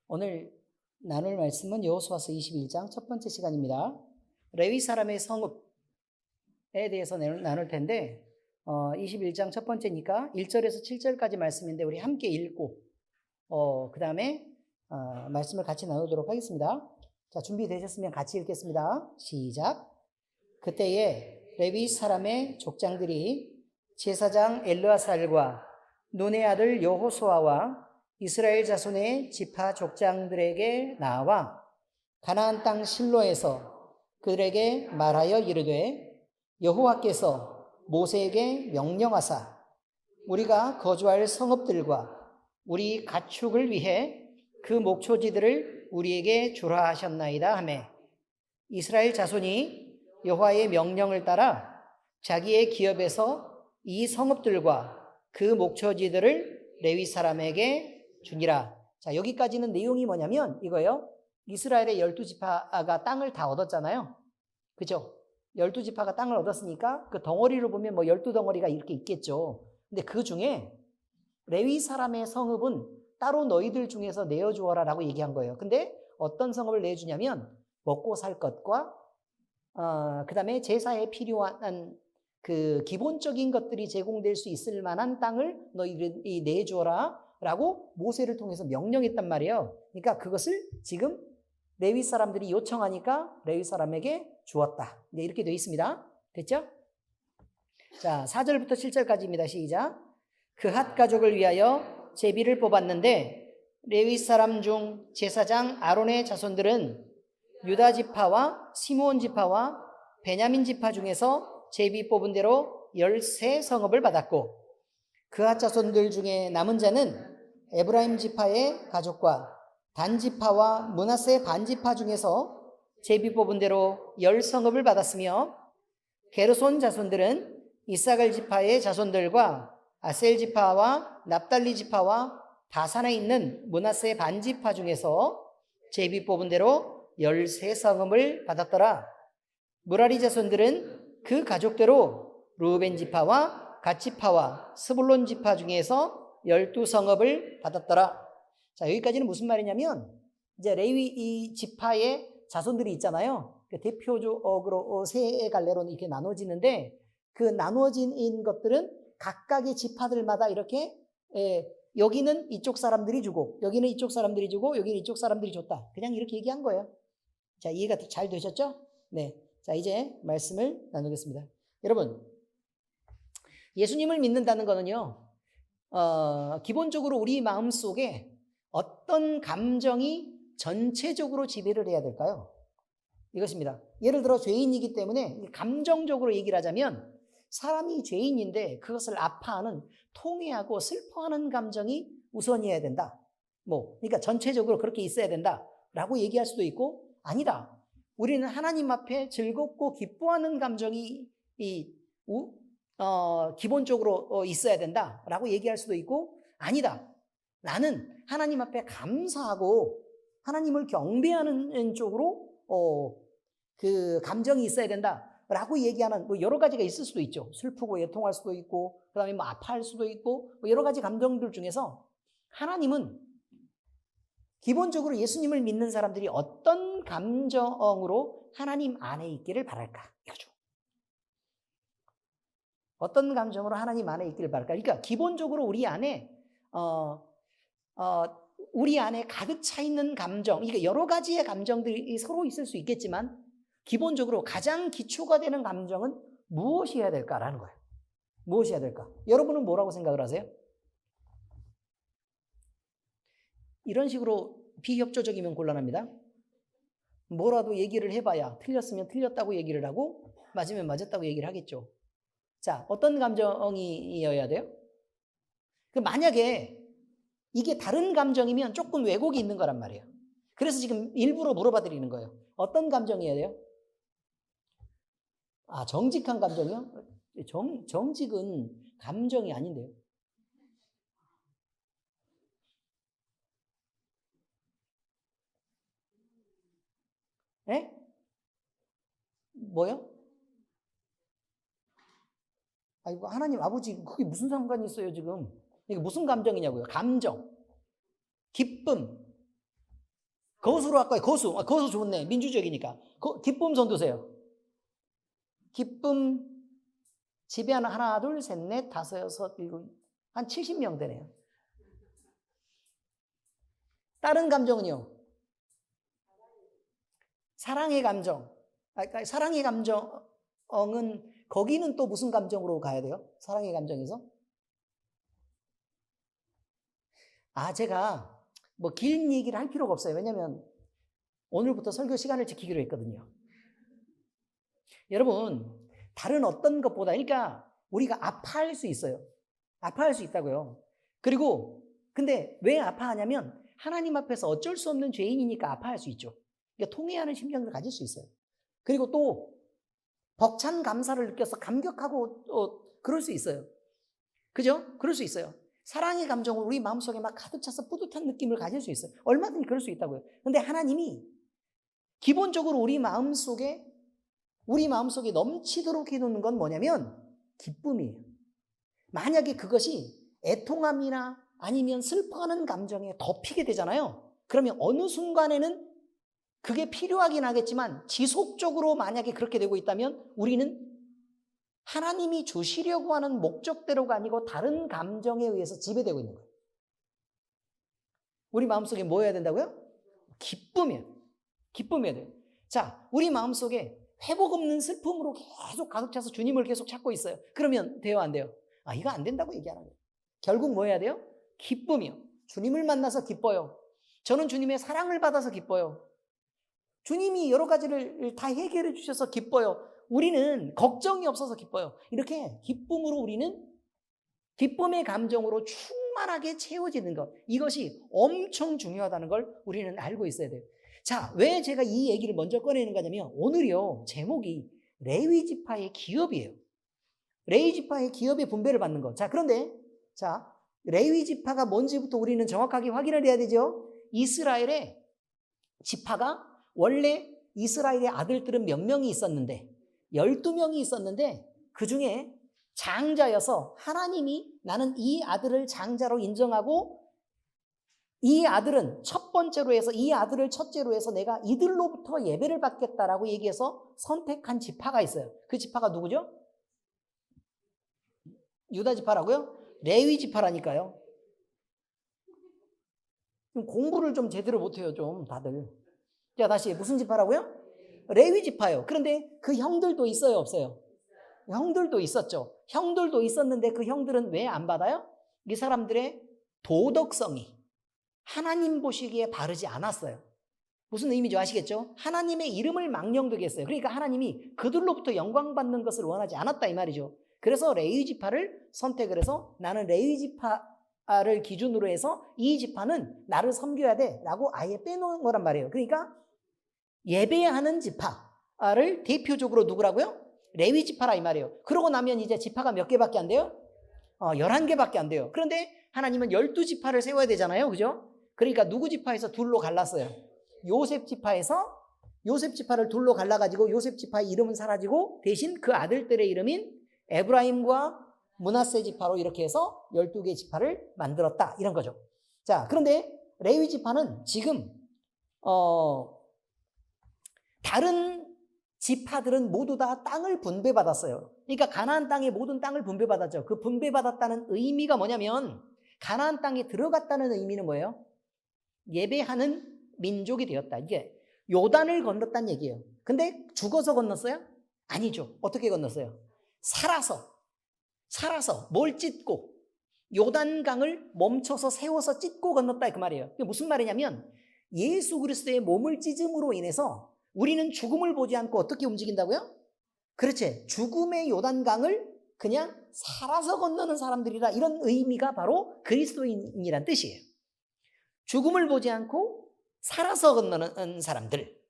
오늘 나눌 말씀은 여호수아서 21장 첫 번째 시간입니다. 레위 사람의 성읍에 대해서 나눌 텐데 21장 첫 번째니까 1절에서 7절까지 말씀인데 우리 함께 읽고 그 다음에 말씀을 같이 나누도록 하겠습니다. 자, 준비되셨으면 같이 읽겠습니다. 시작. 그때에 레위 사람의 족장들이 제사장 엘르아살과 눈의 아들 여호수아와 이스라엘 자손의 지파 족장들에게 나와 가나안 땅 실로에서 그들에게 말하여 이르되 여호와께서 모세에게 명령하사 우리가 거주할 성읍들과 우리 가축을 위해 그 목초지들을 우리에게 주라 하셨나이다 하매 이스라엘 자손이 여호와의 명령을 따라 자기의 기업에서 이 성읍들과 그 목초지들을 레위 사람에게 주니라. 자, 여기까지는 내용이 뭐냐면 이거예요. 이스라엘의 12지파가 땅을 다 얻었잖아요. 그죠? 12지파가 땅을 얻었으니까 그 덩어리로 보면 뭐 12덩어리가 이렇게 있겠죠. 근데 그 중에 레위 사람의 성읍은 따로 너희들 중에서 내어주어라 라고 얘기한 거예요. 근데 어떤 성읍을 내주냐면 먹고 살 것과 그 다음에 제사에 필요한 그 기본적인 것들이 제공될 수 있을 만한 땅을 너희들이 내주어라 라고 모세를 통해서 명령했단 말이에요. 그러니까 그것을 지금 레위 사람들이 요청하니까 레위 사람에게 주었다. 이렇게 되어 있습니다. 됐죠? 자, 4절부터 7절까지입니다. 시작. 그핫 가족을 위하여 제비를 뽑았는데 레위 사람 중 제사장 아론의 자손들은 유다 지파와 시므온 지파와 베냐민 지파 중에서 제비 뽑은 대로 13성읍을 받았고 그핫 자손들 중에 남은 자는 에브라임 지파의 가족과 단 지파와 므낫세 반 지파 중에서 제비 뽑은 대로 10성읍을 받았으며 게르손 자손들은 이사갈 지파의 자손들과 아셀 지파와 납달리 지파와 바산에 있는 므낫세 반 지파 중에서 제비 뽑은 대로 13성읍을 받았더라. 무라리 자손들은 그 가족대로 루벤 지파와 갓 지파와 스불론 지파 중에서 12성읍을 받았더라. 자, 여기까지는 무슨 말이냐면 이제 레위 이 지파의 자손들이 있잖아요. 대표적으로 세 갈래로 이렇게 나눠지는데 그 나누어진 것들은 각각의 지파들마다 이렇게 여기는 이쪽 사람들이 주고 여기는 이쪽 사람들이 주고 여기는 이쪽 사람들이 줬다. 그냥 이렇게 얘기한 거예요. 자, 이해가 잘 되셨죠? 네. 자, 이제 말씀을 나누겠습니다. 여러분, 예수님을 믿는다는 거는요, 기본적으로 우리 마음 속에 어떤 감정이 전체적으로 지배를 해야 될까요? 이것입니다. 예를 들어 죄인이기 때문에 감정적으로 얘기를 하자면 사람이 죄인인데 그것을 아파하는 통회하고 슬퍼하는 감정이 우선이어야 된다. 그러니까 전체적으로 그렇게 있어야 된다라고 얘기할 수도 있고 아니다. 우리는 하나님 앞에 즐겁고 기뻐하는 감정이 기본적으로 있어야 된다라고 얘기할 수도 있고 아니다. 나는 하나님 앞에 감사하고 하나님을 경배하는 쪽으로 그 감정이 있어야 된다라고 얘기하는 여러 가지가 있을 수도 있죠. 슬프고 애통할 수도 있고 그다음에 아파할 수도 있고 여러 가지 감정들 중에서 하나님은 기본적으로 예수님을 믿는 사람들이 어떤 감정으로 하나님 안에 있기를 바랄까? 이거죠. 어떤 감정으로 하나님 안에 있기를 바랄까? 그러니까 기본적으로 우리 안에 우리 안에 가득 차 있는 감정, 이게 여러 가지의 감정들이 서로 있을 수 있겠지만 기본적으로 가장 기초가 되는 감정은 무엇이어야 될까라는 거예요. 무엇이어야 될까? 여러분은 뭐라고 생각을 하세요? 이런 식으로 비협조적이면 곤란합니다. 뭐라도 얘기를 해봐야 틀렸으면 틀렸다고 얘기를 하고 맞으면 맞았다고 얘기를 하겠죠. 자, 어떤 감정이어야 돼요? 만약에 이게 다른 감정이면 조금 왜곡이 있는 거란 말이에요. 그래서 지금 일부러 물어봐 드리는 거예요. 어떤 감정이어야 돼요? 정직한 감정이요? 정직은 감정이 아닌데요. 예? 뭐요? 이거 하나님 아버지 그게 무슨 상관이 있어요 지금? 이게 무슨 감정이냐고요? 감정, 기쁨, 거수로 할까요? 거수. 거수 좋네. 민주적이니까. 기쁨 손 드세요. 기쁨. 집에 하나, 둘, 셋, 넷, 다섯, 여섯, 일곱, 한 70명 되네요. 다른 감정은요? 사랑의 감정. 그러니까 사랑의 감정은 거기는 또 무슨 감정으로 가야 돼요? 사랑의 감정에서? 제가 뭐 긴 얘기를 할 필요가 없어요. 왜냐면 오늘부터 설교 시간을 지키기로 했거든요. 여러분, 다른 어떤 것보다, 그러니까 우리가 아파할 수 있어요. 아파할 수 있다고요. 그리고 근데 왜 아파하냐면 하나님 앞에서 어쩔 수 없는 죄인이니까 아파할 수 있죠. 그러니까 통회하는 심정을 가질 수 있어요. 그리고 또 벅찬 감사를 느껴서 감격하고 그럴 수 있어요. 그죠? 그럴 수 있어요. 사랑의 감정을 우리 마음속에 막 가득 차서 뿌듯한 느낌을 가질 수 있어요. 얼마든지 그럴 수 있다고요. 근데 하나님이 기본적으로 우리 마음속에 넘치도록 해놓는 건 뭐냐면 기쁨이에요. 만약에 그것이 애통함이나 아니면 슬퍼하는 감정에 덮이게 되잖아요. 그러면 어느 순간에는 그게 필요하긴 하겠지만 지속적으로 만약에 그렇게 되고 있다면 우리는 하나님이 주시려고 하는 목적대로가 아니고 다른 감정에 의해서 지배되고 있는 거예요. 우리 마음속에 뭐 해야 된다고요? 기쁨이에요. 기쁨이어야 돼요. 자, 우리 마음속에 회복 없는 슬픔으로 계속 가득 차서 주님을 계속 찾고 있어요. 그러면 돼요, 안 돼요? 이거 안 된다고 얘기하는 거예요. 결국 뭐 해야 돼요? 기쁨이요. 주님을 만나서 기뻐요. 저는 주님의 사랑을 받아서 기뻐요. 주님이 여러 가지를 다 해결해 주셔서 기뻐요. 우리는 걱정이 없어서 기뻐요. 이렇게 기쁨으로 우리는 기쁨의 감정으로 충만하게 채워지는 것, 이것이 엄청 중요하다는 걸 우리는 알고 있어야 돼요. 자, 왜 제가 이 얘기를 먼저 꺼내는 거냐면 오늘요 제목이 레위 지파의 기업이에요. 레위 지파의 기업의 분배를 받는 것. 자, 그런데 자, 레위 지파가 뭔지부터 우리는 정확하게 확인을 해야 되죠. 이스라엘의 지파가 원래 이스라엘의 아들들은 몇 명이 있었는데 12명이 있었는데 그 중에 장자여서 하나님이 나는 이 아들을 장자로 인정하고 이 아들은 첫 번째로 해서 이 아들을 첫째로 해서 내가 이들로부터 예배를 받겠다라고 얘기해서 선택한 지파가 있어요. 그 지파가 누구죠? 유다 지파라고요? 레위 지파라니까요. 공부를 좀 제대로 못해요, 좀 다들. 자, 다시 무슨 지파라고요? 레위 지파요. 그런데 그 형들도 있어요, 없어요? 형들도 있었죠. 형들도 있었는데 그 형들은 왜 안 받아요? 이 사람들의 도덕성이 하나님 보시기에 바르지 않았어요. 무슨 의미인지 아시겠죠? 하나님의 이름을 망령되게 했어요. 그러니까 하나님이 그들로부터 영광 받는 것을 원하지 않았다 이 말이죠. 그래서 레위 지파를 선택을 해서 나는 레위 지파를 기준으로 해서 이 지파는 나를 섬겨야 돼 라고 아예 빼놓은 거란 말이에요. 그러니까 예배하는 지파를 대표적으로 누구라고요? 레위 지파라 이 말이에요. 그러고 나면 이제 지파가 몇 개밖에 안 돼요? 11개밖에 안 돼요. 그런데 하나님은 12지파를 세워야 되잖아요. 그죠? 그러니까 누구 지파에서 둘로 갈랐어요? 요셉 지파를 둘로 갈라가지고 요셉 지파의 이름은 사라지고 대신 그 아들들의 이름인 에브라임과 므낫세 지파로 이렇게 해서 12개 지파를 만들었다 이런 거죠. 자, 그런데 레위 지파는 지금 다른 지파들은 모두 다 땅을 분배받았어요. 그러니까 가나안 땅의 모든 땅을 분배받았죠. 그 분배받았다는 의미가 뭐냐면 가나안 땅에 들어갔다는 의미는 뭐예요? 예배하는 민족이 되었다. 이게 요단을 건넜다는 얘기예요. 근데 죽어서 건넜어요? 아니죠. 어떻게 건넜어요? 살아서 뭘 찢고 요단강을 멈춰서 세워서 찢고 건넜다 그 말이에요. 이게 무슨 말이냐면 예수 그리스도의 몸을 찢음으로 인해서 우리는 죽음을 보지 않고 어떻게 움직인다고요? 그렇지. 죽음의 요단강을 그냥 살아서 건너는 사람들이라 이런 의미가 바로 그리스도인이란 뜻이에요. 죽음을 보지 않고 살아서 건너는 사람들.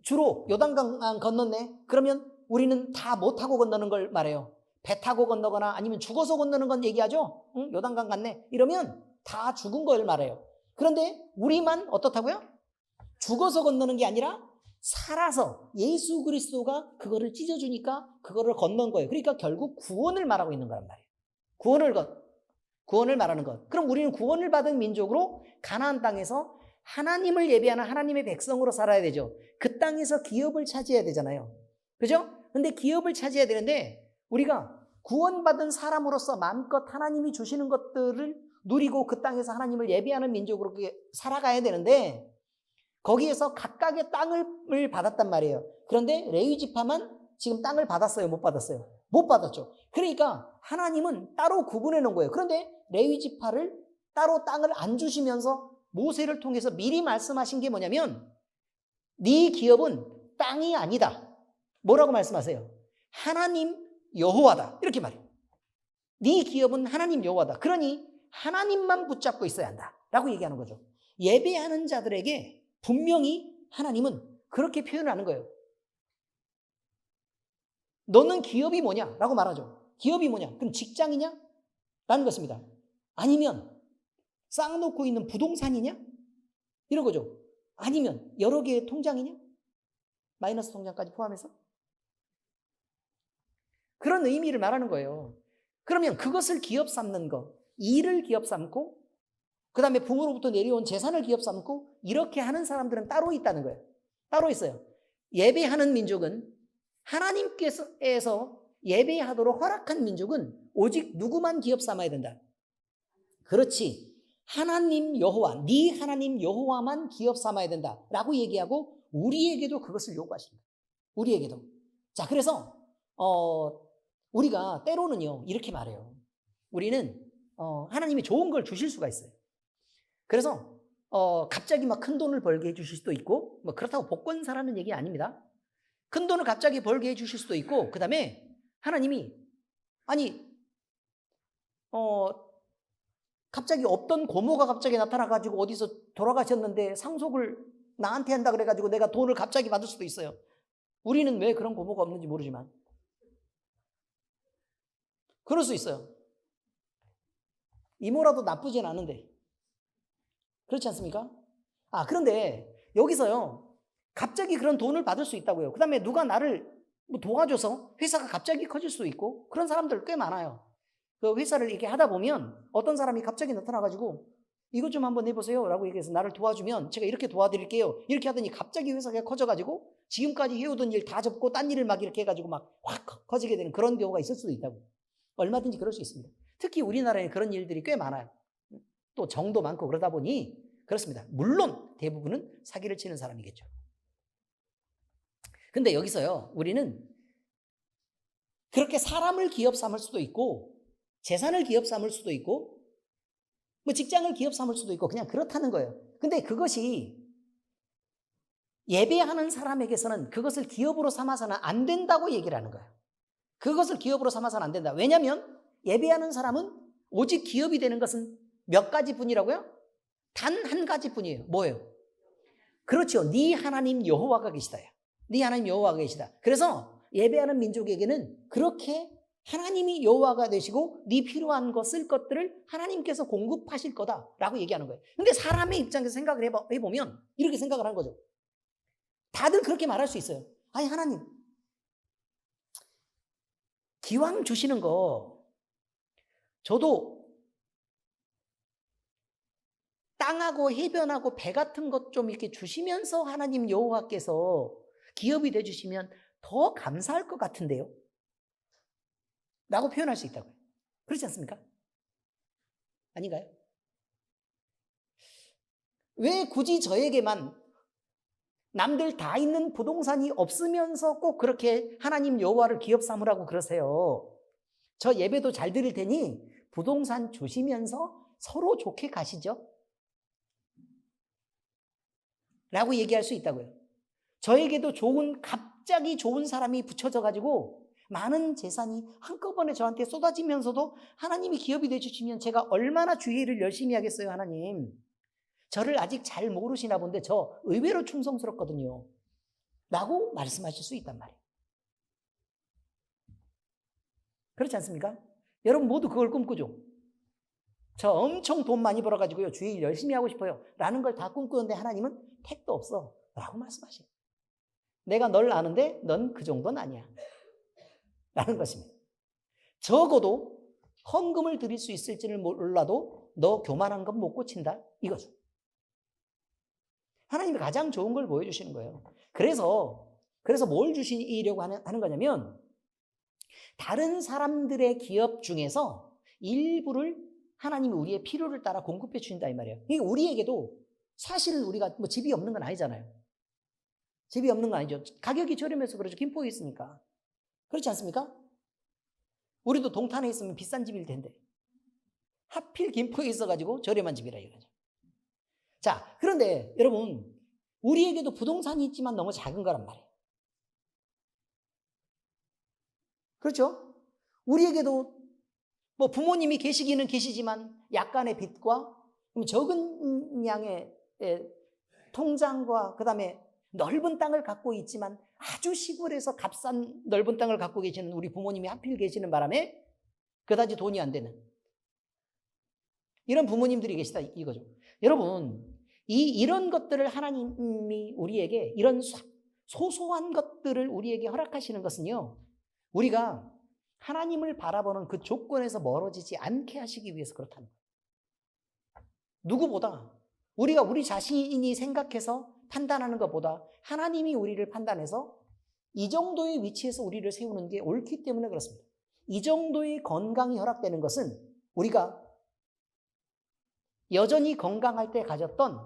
주로 요단강 건넜네. 그러면 우리는 다 못 타고 건너는 걸 말해요. 배 타고 건너거나 아니면 죽어서 건너는 건 얘기하죠. 응? 요단강 갔네. 이러면 다 죽은 걸 말해요. 그런데 우리만 어떻다고요? 죽어서 건너는 게 아니라 살아서 예수 그리스도가 그거를 찢어주니까 그거를 건넌 거예요. 그러니까 결국 구원을 말하고 있는 거란 말이에요. 구원을 말하는 것. 그럼 우리는 구원을 받은 민족으로 가나안 땅에서 하나님을 예배하는 하나님의 백성으로 살아야 되죠. 그 땅에서 기업을 차지해야 되잖아요. 그죠? 근데 기업을 차지해야 되는데 우리가 구원받은 사람으로서 마음껏 하나님이 주시는 것들을 누리고 그 땅에서 하나님을 예배하는 민족으로 살아가야 되는데 거기에서 각각의 땅을 받았단 말이에요. 그런데 레위 지파만 지금 땅을 받았어요? 못 받았어요? 못 받았죠. 그러니까 하나님은 따로 구분해 놓은 거예요. 그런데 레위 지파를 따로 땅을 안 주시면서 모세를 통해서 미리 말씀하신 게 뭐냐면 네 기업은 땅이 아니다. 뭐라고 말씀하세요? 하나님 여호와다. 이렇게 말해요. 네 기업은 하나님 여호와다. 그러니 하나님만 붙잡고 있어야 한다. 라고 얘기하는 거죠. 예배하는 자들에게 분명히 하나님은 그렇게 표현하는 거예요. 너는 기업이 뭐냐? 라고 말하죠. 기업이 뭐냐? 그럼 직장이냐? 라는 것입니다. 아니면 쌓아놓고 있는 부동산이냐? 이런 거죠. 아니면 여러 개의 통장이냐? 마이너스 통장까지 포함해서? 그런 의미를 말하는 거예요. 그러면 그것을 기업 삼는 거, 일을 기업 삼고 그 다음에 부모로부터 내려온 재산을 기업 삼고 이렇게 하는 사람들은 따로 있다는 거예요. 따로 있어요. 예배하는 민족은 하나님께서 예배하도록 허락한 민족은 오직 누구만 기업 삼아야 된다. 그렇지. 하나님 여호와, 네 하나님 여호와만 기업 삼아야 된다 라고 얘기하고 우리에게도 그것을 요구하십니다. 우리에게도. 자, 그래서 우리가 때로는요 이렇게 말해요. 우리는 하나님이 좋은 걸 주실 수가 있어요. 그래서 갑자기 막 큰 돈을 벌게 해주실 수도 있고 뭐 그렇다고 복권사라는 얘기 아닙니다. 큰 돈을 갑자기 벌게 해주실 수도 있고 그 다음에 하나님이 갑자기 없던 고모가 갑자기 나타나가지고 어디서 돌아가셨는데 상속을 나한테 한다 그래가지고 내가 돈을 갑자기 받을 수도 있어요. 우리는 왜 그런 고모가 없는지 모르지만 그럴 수 있어요. 이모라도 나쁘진 않은데 그렇지 않습니까? 그런데 여기서요 갑자기 그런 돈을 받을 수 있다고요. 그 다음에 누가 나를 도와줘서 회사가 갑자기 커질 수도 있고 그런 사람들 꽤 많아요. 그 회사를 이렇게 하다 보면 어떤 사람이 갑자기 나타나가지고 이것 좀 한번 해보세요 라고 얘기해서 나를 도와주면 제가 이렇게 도와드릴게요. 이렇게 하더니 갑자기 회사가 커져가지고 지금까지 해오던 일 다 접고 딴 일을 막 이렇게 해가지고 막 확 커지게 되는 그런 경우가 있을 수도 있다고. 얼마든지 그럴 수 있습니다. 특히 우리나라에 그런 일들이 꽤 많아요. 또 정도 많고 그러다 보니 그렇습니다. 물론 대부분은 사기를 치는 사람이겠죠. 근데 여기서요 우리는 그렇게 사람을 기업 삼을 수도 있고 재산을 기업 삼을 수도 있고 뭐 직장을 기업 삼을 수도 있고 그냥 그렇다는 거예요. 근데 그것이 예배하는 사람에게서는 그것을 기업으로 삼아서는 안 된다고 얘기를 하는 거예요. 그것을 기업으로 삼아서는 안 된다. 왜냐하면 예배하는 사람은 오직 기업이 되는 것은 몇 가지 뿐이라고요? 단 한 가지 뿐이에요. 뭐예요? 그렇죠. 네 하나님 여호와가 계시다요. 네 하나님 여호와가 계시다. 그래서 예배하는 민족에게는 그렇게 하나님이 여호와가 되시고 네 필요한 거 쓸 것들을 하나님께서 공급하실 거다라고 얘기하는 거예요. 근데 사람의 입장에서 생각을 해보면 이렇게 생각을 하는 거죠. 다들 그렇게 말할 수 있어요. 아니 하나님 기왕 주시는 거 저도 땅하고 해변하고 배 같은 것 좀 이렇게 주시면서 하나님 여호와께서 기업이 되주시면 더 감사할 것 같은데요 라고 표현할 수 있다고요. 그렇지 않습니까? 아닌가요? 왜 굳이 저에게만 남들 다 있는 부동산이 없으면서 꼭 그렇게 하나님 여호와를 기업 삼으라고 그러세요? 저 예배도 잘 드릴 테니 부동산 주시면서 서로 좋게 가시죠? 라고 얘기할 수 있다고요. 저에게도 갑자기 좋은 사람이 붙여져 가지고 많은 재산이 한꺼번에 저한테 쏟아지면서도 하나님이 기업이 되주시면 제가 얼마나 주의를 열심히 하겠어요. 하나님 저를 아직 잘 모르시나 본데 저 의외로 충성스럽거든요 라고 말씀하실 수 있단 말이에요. 그렇지 않습니까? 여러분 모두 그걸 꿈꾸죠. 저 엄청 돈 많이 벌어가지고요 주의 열심히 하고 싶어요 라는 걸 다 꿈꾸는데 하나님은 택도 없어 라고 말씀하셔요. 내가 널 아는데 넌 그 정도는 아니야 라는 것입니다. 적어도 헌금을 드릴 수 있을지를 몰라도 너 교만한 건 못 고친다 이거죠. 하나님이 가장 좋은 걸 보여주시는 거예요. 그래서 뭘 주시려고 하는 거냐면 다른 사람들의 기업 중에서 일부를 하나님이 우리의 필요를 따라 공급해 주신다 이 말이에요. 그러니까 우리에게도 사실 우리가 뭐 집이 없는 건 아니잖아요. 집이 없는 건 아니죠. 가격이 저렴해서 그렇죠. 김포에 있으니까. 그렇지 않습니까? 우리도 동탄에 있으면 비싼 집일 텐데 하필 김포에 있어가지고 저렴한 집이라 이거죠. 자, 그런데 여러분 우리에게도 부동산이 있지만 너무 작은 거란 말이에요. 그렇죠? 우리에게도 뭐 부모님이 계시기는 계시지만 약간의 빚과 적은 양의 통장과 그다음에 넓은 땅을 갖고 있지만 아주 시골에서 값싼 넓은 땅을 갖고 계시는 우리 부모님이 하필 계시는 바람에 그다지 돈이 안 되는 이런 부모님들이 계시다 이거죠. 여러분 이런 것들을 하나님이 우리에게 이런 소소한 것들을 우리에게 허락하시는 것은요. 우리가 하나님을 바라보는 그 조건에서 멀어지지 않게 하시기 위해서 그렇다는 거예요. 누구보다 우리가 우리 자신이 생각해서 판단하는 것보다 하나님이 우리를 판단해서 이 정도의 위치에서 우리를 세우는 게 옳기 때문에 그렇습니다. 이 정도의 건강이 허락되는 것은 우리가 여전히 건강할 때 가졌던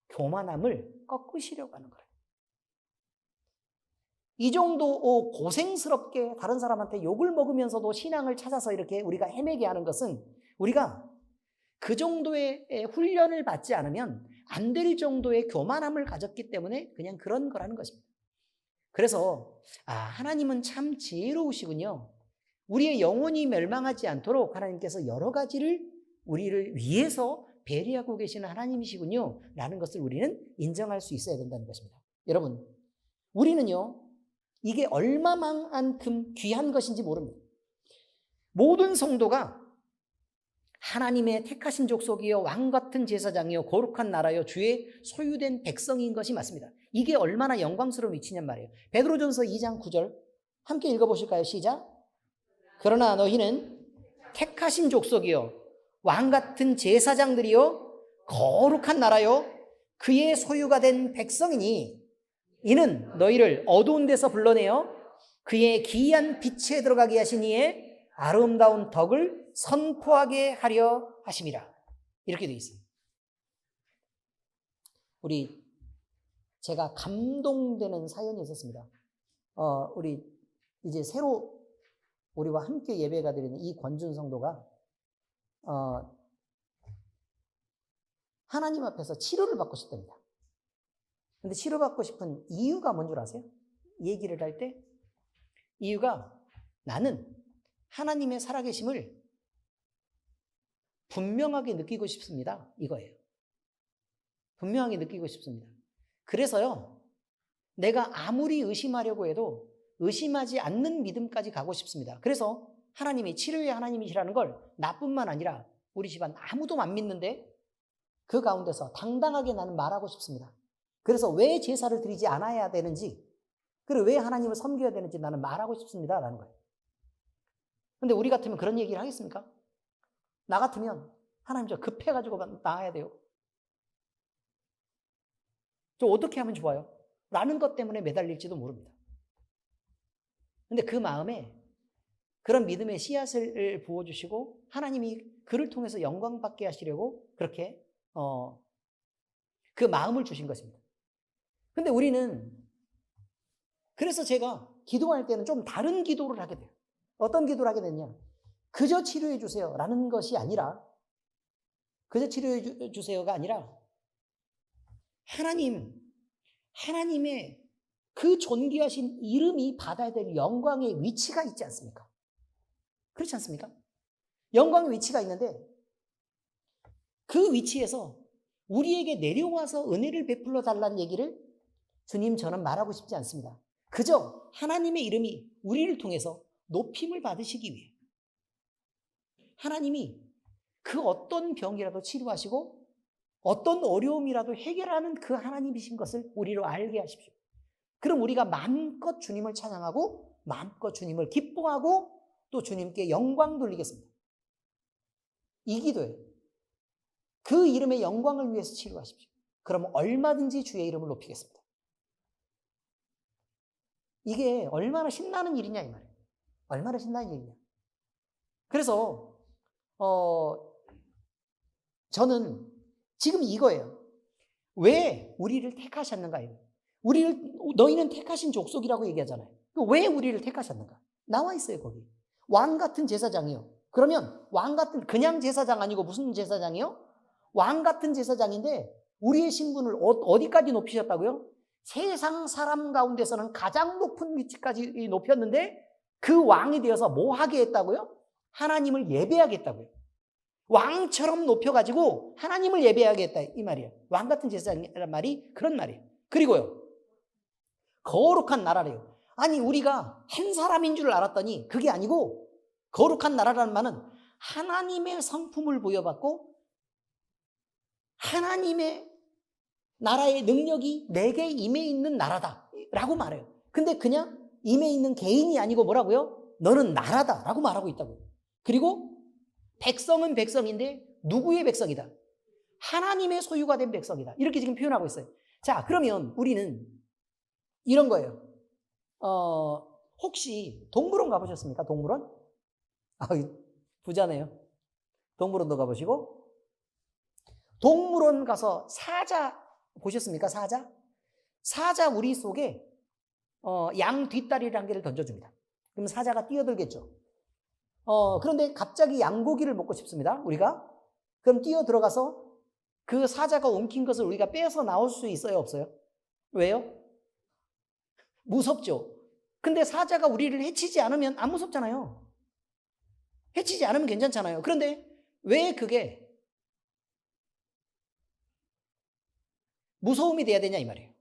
교만함을 꺾으시려고 하는 거예요. 이 정도 고생스럽게 다른 사람한테 욕을 먹으면서도 신앙을 찾아서 이렇게 우리가 헤매게 하는 것은 우리가 그 정도의 훈련을 받지 않으면 안 될 정도의 교만함을 가졌기 때문에 그냥 그런 거라는 것입니다. 그래서 하나님은 참 지혜로우시군요. 우리의 영혼이 멸망하지 않도록 하나님께서 여러 가지를 우리를 위해서 배려하고 계시는 하나님이시군요. 라는 것을 우리는 인정할 수 있어야 된다는 것입니다. 여러분, 우리는요. 이게 얼마만큼 귀한 것인지 모릅니다. 모든 성도가 하나님의 택하신 족속이요 왕같은 제사장이요 거룩한 나라요 주의 소유된 백성인 것이 맞습니다. 이게 얼마나 영광스러운 위치냔 말이에요. 베드로전서 2장 9절 함께 읽어보실까요? 시작. 그러나 너희는 택하신 족속이요 왕같은 제사장들이요 거룩한 나라요 그의 소유가 된 백성이니 이는 너희를 어두운 데서 불러내어 그의 기이한 빛에 들어가게 하신 이의 아름다운 덕을 선포하게 하려 하심이라. 이렇게 되어 있습니다. 제가 감동되는 사연이 있었습니다. 우리 이제 새로 우리와 함께 예배가 드리는 이 권준 성도가 하나님 앞에서 치료를 받고 싶답니다. 근데 치료받고 싶은 이유가 뭔 줄 아세요? 얘기를 할 때 이유가 나는 하나님의 살아계심을 분명하게 느끼고 싶습니다. 이거예요. 분명하게 느끼고 싶습니다. 그래서요, 내가 아무리 의심하려고 해도 의심하지 않는 믿음까지 가고 싶습니다. 그래서 하나님이 치료의 하나님이시라는 걸 나뿐만 아니라 우리 집안 아무도 안 믿는데 그 가운데서 당당하게 나는 말하고 싶습니다. 그래서 왜 제사를 드리지 않아야 되는지, 그리고 왜 하나님을 섬겨야 되는지 나는 말하고 싶습니다. 라는 거예요. 근데 우리 같으면 그런 얘기를 하겠습니까? 나 같으면 하나님 저 급해가지고 나아야 돼요. 저 어떻게 하면 좋아요? 라는 것 때문에 매달릴지도 모릅니다. 근데 그 마음에 그런 믿음의 씨앗을 부어주시고 하나님이 그를 통해서 영광받게 하시려고 그렇게 그 마음을 주신 것입니다. 근데 우리는 그래서 제가 기도할 때는 좀 다른 기도를 하게 돼요. 어떤 기도를 하게 되냐? 그저 치료해 주세요 라는 것이 아니라 그저 치료해 주세요가 아니라 하나님의 그 존귀하신 이름이 받아야 될 영광의 위치가 있지 않습니까? 그렇지 않습니까? 영광의 위치가 있는데 그 위치에서 우리에게 내려와서 은혜를 베풀어 달라는 얘기를 주님 저는 말하고 싶지 않습니다. 그저 하나님의 이름이 우리를 통해서 높임을 받으시기 위해 하나님이 그 어떤 병이라도 치료하시고 어떤 어려움이라도 해결하는 그 하나님이신 것을 우리로 알게 하십시오. 그럼 우리가 마음껏 주님을 찬양하고 마음껏 주님을 기뻐하고 또 주님께 영광 돌리겠습니다. 이 기도예요. 그 이름의 영광을 위해서 치료하십시오. 그럼 얼마든지 주의 이름을 높이겠습니다. 이게 얼마나 신나는 일이냐 이 말이에요. 얼마나 신나는 일이냐. 그래서 저는 지금 이거예요. 왜 우리를 택하셨는가요? 너희는 택하신 족속이라고 얘기하잖아요. 왜 우리를 택하셨는가? 나와 있어요, 거기. 왕 같은 제사장이요. 그러면 왕 같은 그냥 제사장 아니고 무슨 제사장이요? 왕 같은 제사장인데 우리의 신분을 어디까지 높이셨다고요? 세상 사람 가운데서는 가장 높은 위치까지 높였는데 그 왕이 되어서 뭐 하게 했다고요? 하나님을 예배하게 했다고요. 왕처럼 높여가지고 하나님을 예배하게 했다 이 말이에요. 왕 같은 제사장이란 말이 그런 말이에요. 그리고요. 거룩한 나라래요. 아니 우리가 한 사람인 줄 알았더니 그게 아니고 거룩한 나라라는 말은 하나님의 성품을 부여받고 하나님의 나라의 능력이 내게 임해 있는 나라다 라고 말해요. 근데 그냥 임해 있는 개인이 아니고 뭐라고요? 너는 나라다 라고 말하고 있다고요. 그리고 백성은 백성인데 누구의 백성이다? 하나님의 소유가 된 백성이다. 이렇게 지금 표현하고 있어요. 자, 그러면 우리는 이런 거예요. 혹시 동물원 가보셨습니까? 동물원? 부자네요. 동물원도 가보시고 동물원 가서 사자 보셨습니까? 사자? 사자 우리 속에 양 뒷다리를 한 개를 던져줍니다. 그럼 사자가 뛰어들겠죠. 그런데 갑자기 양고기를 먹고 싶습니다. 우리가. 그럼 뛰어 들어가서 그 사자가 옮긴 것을 우리가 빼서 나올 수 있어요? 없어요? 왜요? 무섭죠. 근데 사자가 우리를 해치지 않으면 안 무섭잖아요. 해치지 않으면 괜찮잖아요. 그런데 왜 그게 무서움이 돼야 되냐 이 말이에요.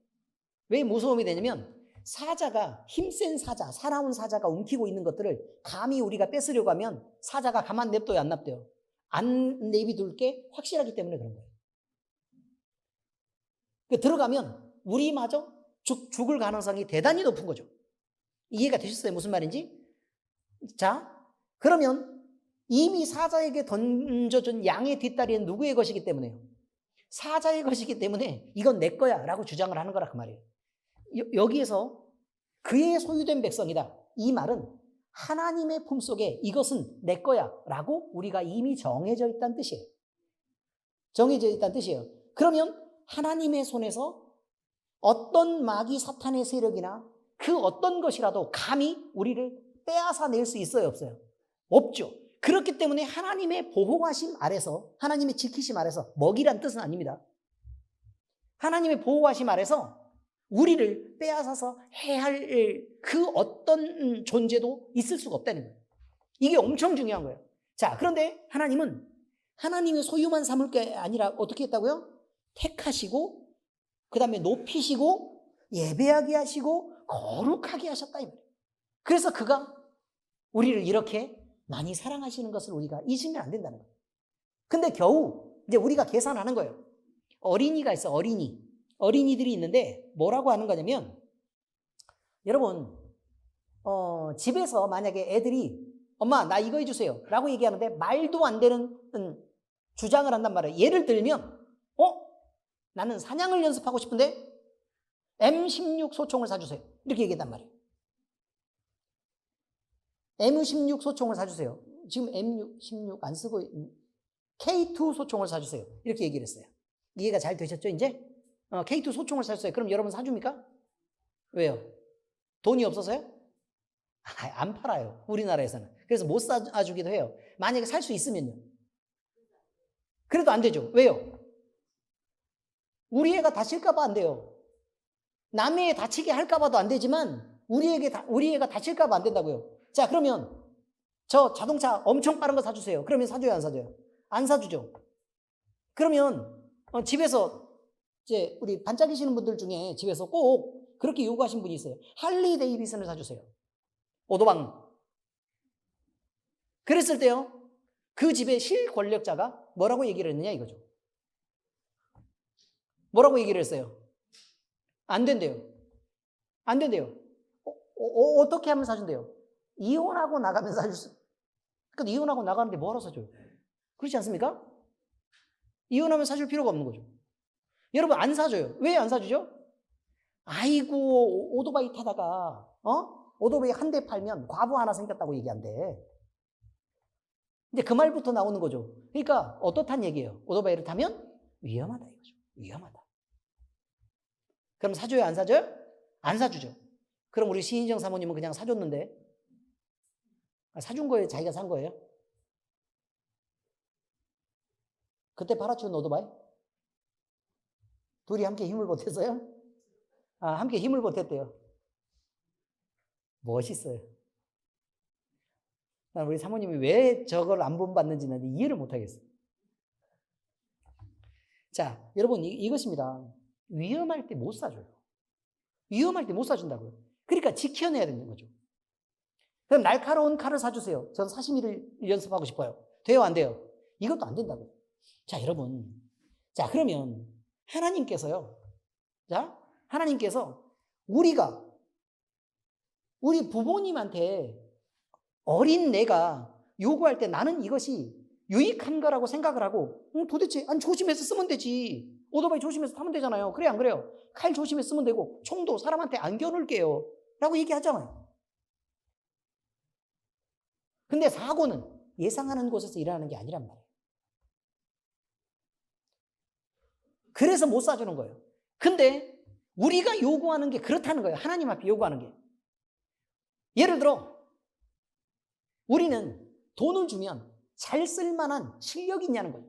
왜 무서움이 되냐면 사자가 힘센 사자, 사나운 사자가 움키고 있는 것들을 감히 우리가 뺏으려고 하면 사자가 가만 냅둬요, 안 냅둬요? 안 내비둘 게 확실하기 때문에 그런 거예요. 들어가면 우리마저 죽을 가능성이 대단히 높은 거죠. 이해가 되셨어요? 무슨 말인지? 자, 그러면 이미 사자에게 던져준 양의 뒷다리는 누구의 것이기 때문에요? 사자의 것이기 때문에 이건 내 거야 라고 주장을 하는 거라 그 말이에요. 여기에서 그의 소유된 백성이다. 이 말은 하나님의 품속에 이것은 내 거야 라고 우리가 이미 정해져 있다는 뜻이에요. 정해져 있다는 뜻이에요. 그러면 하나님의 손에서 어떤 마귀 사탄의 세력이나 그 어떤 것이라도 감히 우리를 빼앗아 낼 수 있어요? 없어요? 없죠. 그렇기 때문에 하나님의 보호하심 아래서 하나님의 지키심 아래서 먹이란 뜻은 아닙니다. 하나님의 보호하심 아래서 우리를 빼앗아서 해할 그 어떤 존재도 있을 수가 없다는 거예요. 이게 엄청 중요한 거예요. 자, 그런데 하나님은 하나님의 소유만 삼을 게 아니라 어떻게 했다고요? 택하시고 그 다음에 높이시고 예배하게 하시고 거룩하게 하셨다 이 말이에요. 그래서 그가 우리를 이렇게 많이 사랑하시는 것을 우리가 잊으면 안 된다는 거예요. 근데 겨우 이제 우리가 계산하는 거예요. 어린이가 있어, 어린이들이 있는데 뭐라고 하는 거냐면 여러분 집에서 만약에 애들이 엄마 나 이거 해주세요 라고 얘기하는데 말도 안 되는 주장을 한단 말이에요. 예를 들면 나는 사냥을 연습하고 싶은데 M16 소총을 사주세요 이렇게 얘기했단 말이에요. M16 소총을 사주세요. 지금 M16 안 쓰고 K2 소총을 사주세요 이렇게 얘기를 했어요. 이해가 잘 되셨죠 이제? K2 소총을 샀어요. 그럼 여러분 사줍니까? 왜요? 돈이 없어서요? 안 팔아요. 우리나라에서는. 그래서 못 사주기도 해요. 만약에 살 수 있으면요. 그래도 안 되죠. 왜요? 우리 애가 다칠까 봐 안 돼요. 남의 애 다치게 할까 봐도 안 되지만 우리 애가 다칠까 봐 안 된다고요. 자, 그러면 저 자동차 엄청 빠른 거 사주세요. 그러면 사줘요, 안 사줘요? 안 사주죠. 그러면 집에서 이제 우리 반짝이시는 분들 중에 집에서 꼭 그렇게 요구하신 분이 있어요. 할리 데이비슨을 사주세요. 오도방. 그랬을 때요. 그 집의 실권력자가 뭐라고 얘기를 했느냐 이거죠. 뭐라고 얘기를 했어요? 안 된대요. 안 된대요. 어떻게 하면 사준대요? 이혼하고 나가면 사줄 수. 근데 이혼하고 나가는데 뭐하러 사줘요? 그렇지 않습니까? 이혼하면 사줄 필요가 없는 거죠. 여러분 안 사줘요. 왜 안 사주죠? 아이고 오토바이 타다가 오토바이 한 대 팔면 과부 하나 생겼다고 얘기한대. 이제 그 말부터 나오는 거죠. 그러니까 어떻단 얘기예요? 오토바이를 타면 위험하다 이거죠. 위험하다. 그럼 사줘요? 안 사줘요? 안 사주죠. 그럼 우리 신인정 사모님은 그냥 사줬는데 사준 거예요? 자기가 산 거예요? 그때 팔아준 오토바이? 둘이 함께 힘을 보탰어요? 함께 힘을 보탰대요. 멋있어요. 난 우리 사모님이 왜 저걸 안 본받는지는 이해를 못하겠어요. 자, 여러분 이것입니다. 위험할 때 못 사줘요. 위험할 때 못 사준다고요. 그러니까 지켜내야 되는 거죠. 그럼 날카로운 칼을 사주세요. 저는 사시미를 연습하고 싶어요. 돼요, 안 돼요? 이것도 안 된다고요. 자, 여러분. 자, 그러면 하나님께서요. 자, 하나님께서 우리가 우리 부모님한테 어린 내가 요구할 때 나는 이것이 유익한 거라고 생각을 하고 도대체 조심해서 쓰면 되지. 오토바이 조심해서 타면 되잖아요. 그래 안 그래요? 칼 조심해서 쓰면 되고 총도 사람한테 안 겨눌게요 라고 얘기하잖아요. 근데 사고는 예상하는 곳에서 일어나는 게 아니란 말이에요. 그래서 못 사주는 거예요. 근데 우리가 요구하는 게 그렇다는 거예요. 하나님 앞에 요구하는 게. 예를 들어 우리는 돈을 주면 잘 쓸만한 실력이 있냐는 거예요.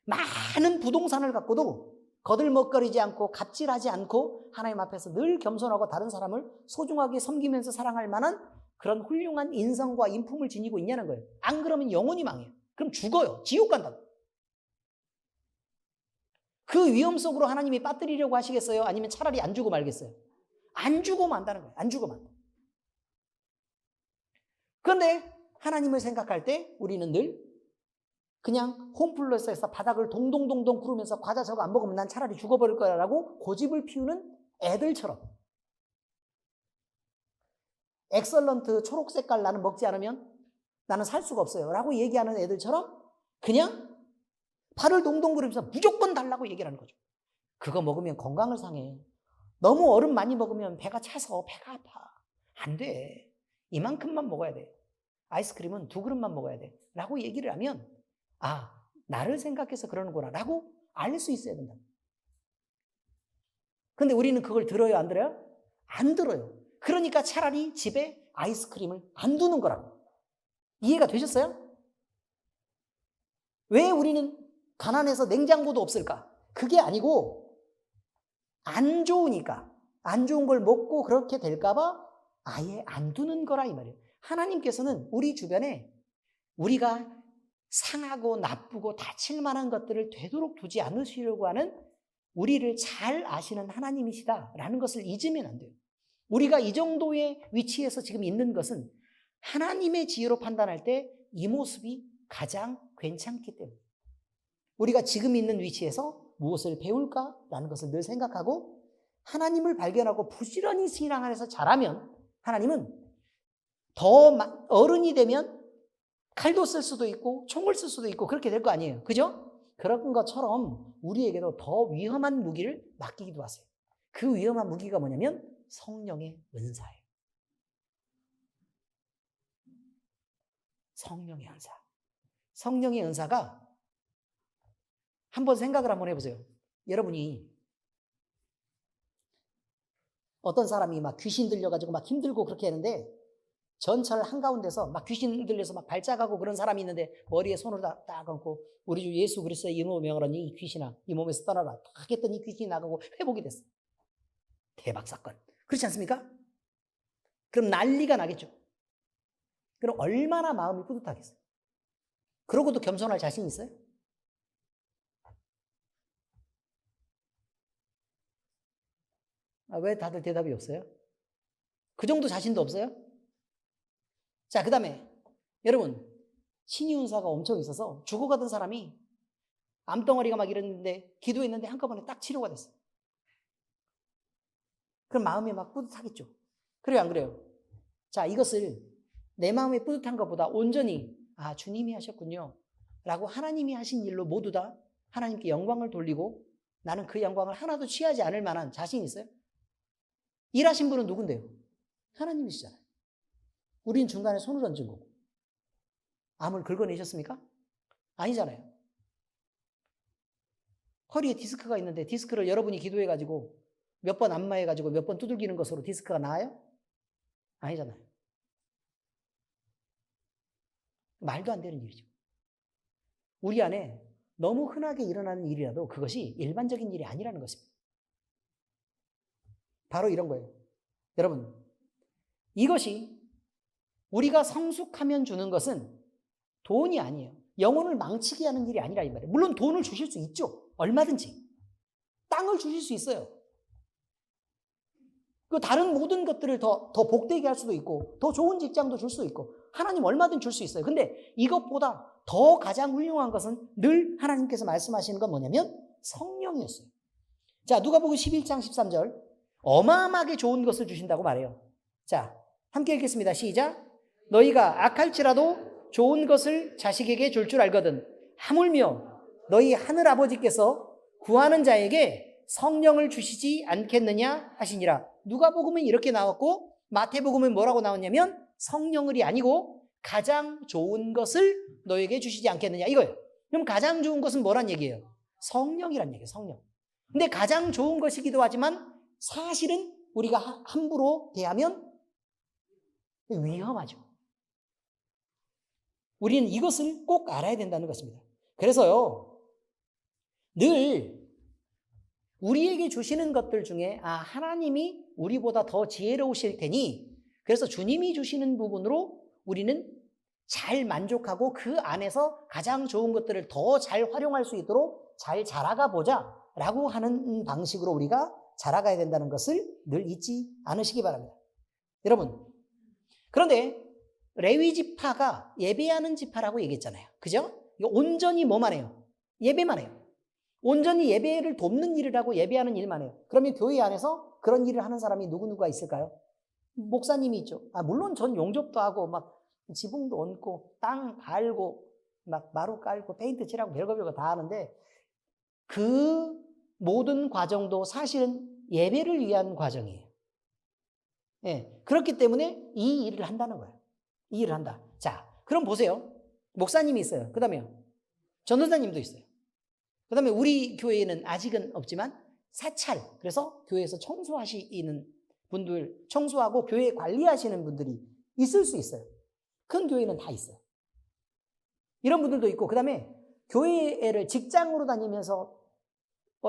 많은 부동산을 갖고도 거들먹거리지 않고 갑질하지 않고 하나님 앞에서 늘 겸손하고 다른 사람을 소중하게 섬기면서 사랑할 만한 그런 훌륭한 인성과 인품을 지니고 있냐는 거예요. 안 그러면 영원히 망해요. 그럼 죽어요. 지옥 간다고. 그 위험 속으로 하나님이 빠뜨리려고 하시겠어요? 아니면 차라리 안 주고 말겠어요? 안 주고 만다는 거예요. 안 주고 만다. 그런데 하나님을 생각할 때 우리는 늘 그냥 홈플러스에서 바닥을 동동동동 구르면서 과자 저거 안 먹으면 난 차라리 죽어버릴 거야라고 고집을 피우는 애들처럼 엑설런트 초록 색깔 나는 먹지 않으면 나는 살 수가 없어요 라고 얘기하는 애들처럼 그냥 발을 동동 구르면서 무조건 달라고 얘기를 하는 거죠. 그거 먹으면 건강을 상해. 너무 얼음 많이 먹으면 배가 차서 배가 아파. 안 돼. 이만큼만 먹어야 돼. 아이스크림은 2그릇만 먹어야 돼 라고 얘기를 하면 나를 생각해서 그러는구나 라고 알 수 있어야 된다. 근데 우리는 그걸 들어요, 안 들어요? 안 들어요. 그러니까 차라리 집에 아이스크림을 안 두는 거라고. 이해가 되셨어요? 왜 우리는 가난해서 냉장고도 없을까? 그게 아니고 안 좋으니까, 안 좋은 걸 먹고 그렇게 될까 봐 아예 안 두는 거라 이 말이에요. 하나님께서는 우리 주변에 우리가 상하고 나쁘고 다칠 만한 것들을 되도록 두지 않으시려고 하는 우리를 잘 아시는 하나님이시다라는 것을 잊으면 안 돼요. 우리가 이 정도의 위치에서 지금 있는 것은 하나님의 지혜로 판단할 때 이 모습이 가장 괜찮기 때문에 우리가 지금 있는 위치에서 무엇을 배울까라는 것을 늘 생각하고 하나님을 발견하고 부지런히 신앙 안에서 자라면 하나님은 더 어른이 되면 칼도 쓸 수도 있고 총을 쓸 수도 있고 그렇게 될 거 아니에요. 그죠? 그런 것처럼 우리에게도 더 위험한 무기를 맡기기도 하세요. 그 위험한 무기가 뭐냐면 성령의 은사예요. 성령의 은사. 성령의 은사가 한번 생각을 한번 해보세요. 여러분이 어떤 사람이 막 귀신 들려가지고 막 힘들고 그렇게 하는데 전철 한가운데서 막 귀신 들려서 막 발작하고 그런 사람이 있는데 머리에 손을 딱 얹고 우리 주 예수 그리스도의 이름으로 명하노니 이 귀신아 이 몸에서 떠나라 딱 했더니 이 귀신이 나가고 회복이 됐어. 대박 사건. 그렇지 않습니까? 그럼 난리가 나겠죠. 그럼 얼마나 마음이 뿌듯하겠어요. 그러고도 겸손할 자신 있어요? 왜 다들 대답이 없어요? 그 정도 자신도 없어요? 자, 그 다음에 여러분 신유은사가 엄청 있어서 죽어가던 사람이 암덩어리가 막 이랬는데 기도했는데 한꺼번에 딱 치료가 됐어요. 그럼 마음이 막 뿌듯하겠죠. 그래요 안 그래요? 자, 이것을 내 마음이 뿌듯한 것보다 온전히 주님이 하셨군요 라고 하나님이 하신 일로 모두 다 하나님께 영광을 돌리고 나는 그 영광을 하나도 취하지 않을 만한 자신 있어요? 일하신 분은 누군데요? 하나님이시잖아요. 우린 중간에 손을 얹은 거고. 암을 긁어내셨습니까? 아니잖아요. 허리에 디스크가 있는데 디스크를 여러분이 기도해가지고 몇 번 안마해가지고 몇 번 두들기는 것으로 디스크가 나아요? 아니잖아요. 말도 안 되는 일이죠. 우리 안에 너무 흔하게 일어나는 일이라도 그것이 일반적인 일이 아니라는 것입니다. 바로 이런 거예요. 여러분, 이것이 우리가 성숙하면 주는 것은 돈이 아니에요. 영혼을 망치게 하는 일이 아니라 이 말이에요. 물론 돈을 주실 수 있죠. 얼마든지. 땅을 주실 수 있어요. 그 다른 모든 것들을 더 복되게 할 수도 있고 더 좋은 직장도 줄 수 있고 하나님 얼마든 줄 수 있어요. 근데 이것보다 더 가장 훌륭한 것은 늘 하나님께서 말씀하시는 건 뭐냐면 성령이었어요. 자, 누가복음 11장 13절 어마어마하게 좋은 것을 주신다고 말해요. 자, 함께 읽겠습니다. 시작. 너희가 악할지라도 좋은 것을 자식에게 줄 줄 알거든 하물며 너희 하늘아버지께서 구하는 자에게 성령을 주시지 않겠느냐 하시니라. 누가복음은 이렇게 나왔고 마태복음은 뭐라고 나왔냐면 성령을이 아니고 가장 좋은 것을 너에게 주시지 않겠느냐 이거예요. 그럼 가장 좋은 것은 뭐란 얘기예요? 성령이란 얘기예요. 성령. 근데 가장 좋은 것이기도 하지만 사실은 우리가 함부로 대하면 위험하죠. 우리는 이것을 꼭 알아야 된다는 것입니다. 그래서요, 늘 우리에게 주시는 것들 중에 하나님이 우리보다 더 지혜로우실 테니 그래서 주님이 주시는 부분으로 우리는 잘 만족하고 그 안에서 가장 좋은 것들을 더 잘 활용할 수 있도록 잘 자라가 보자 라고 하는 방식으로 우리가 자라가야 된다는 것을 늘 잊지 않으시기 바랍니다. 여러분, 그런데 레위 지파가 예배하는 지파라고 얘기했잖아요. 그죠? 이거 온전히 뭐만 해요? 예배만 해요. 온전히 예배를 돕는 일이라고 예배하는 일만 해요. 그러면 교회 안에서 그런 일을 하는 사람이 누구누가 있을까요? 목사님이 있죠. 물론 전 용접도 하고 막 지붕도 얹고 땅 갈고 막 마루 깔고 페인트 칠하고 별거 다 하는데 그 모든 과정도 사실은 예배를 위한 과정이에요. 예, 그렇기 때문에 이 일을 한다는 거예요. 이 일을 한다. 자, 그럼 보세요. 목사님이 있어요. 그 다음에요. 전도사님도 있어요. 그 다음에 우리 교회에는 아직은 없지만 사찰, 그래서 교회에서 청소하시는 분들, 청소하고 교회 관리하시는 분들이 있을 수 있어요. 큰 교회는 다 있어요. 이런 분들도 있고, 그 다음에 교회를 직장으로 다니면서